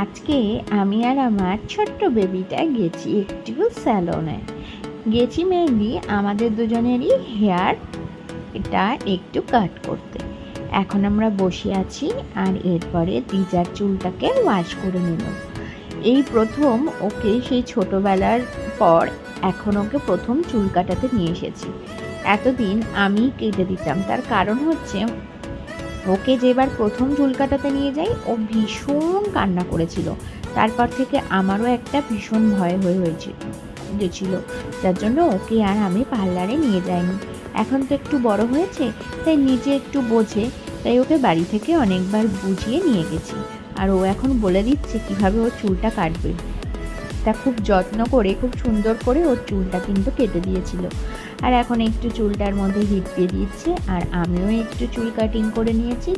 আজকে আমি আর আমার ছোট্ট বেবিটা গেছি একটু স্যালনে। গেছি মেনলি আমাদের দুজনেরই হেয়ার এটা একটু কাট করতে। এখন আমরা বসে আছি আর এরপরে দিজার চুলটাকে ওয়াশ করে নিল। এই প্রথম ওকে সেই ছোটোবেলার পর এখন ওকে প্রথম চুল কাটাতে নিয়ে এসেছি। এতদিন আমি কেটে দিতাম, তার কারণ হচ্ছে ওকে যেবার প্রথম চুল কাটাতে নিয়ে যাই ও ভীষণ কান্না করেছিল। তারপর থেকে আমারও একটা ভীষণ ভয় গেছিল, যার জন্য ওকে আর আমি পার্লারে নিয়ে যাইনি। এখন তো একটু বড় হয়েছে, তাই নিজে একটু বোঝে, তাই ওকে বাড়ি থেকে অনেকবার বুঝিয়ে নিয়ে গেছি। আর ও এখন বলে দিচ্ছে কীভাবে ওর চুলটা কাটবে। তা খুব যত্ন করে খুব সুন্দর করে ওর চুলটা কিন্তু কেটে দিয়েছিল। আর এখন একটু চুলটার মধ্যে হিট দিয়ে দিচ্ছে আর আমিও একটু চুল কাটিং করে নিয়েছি।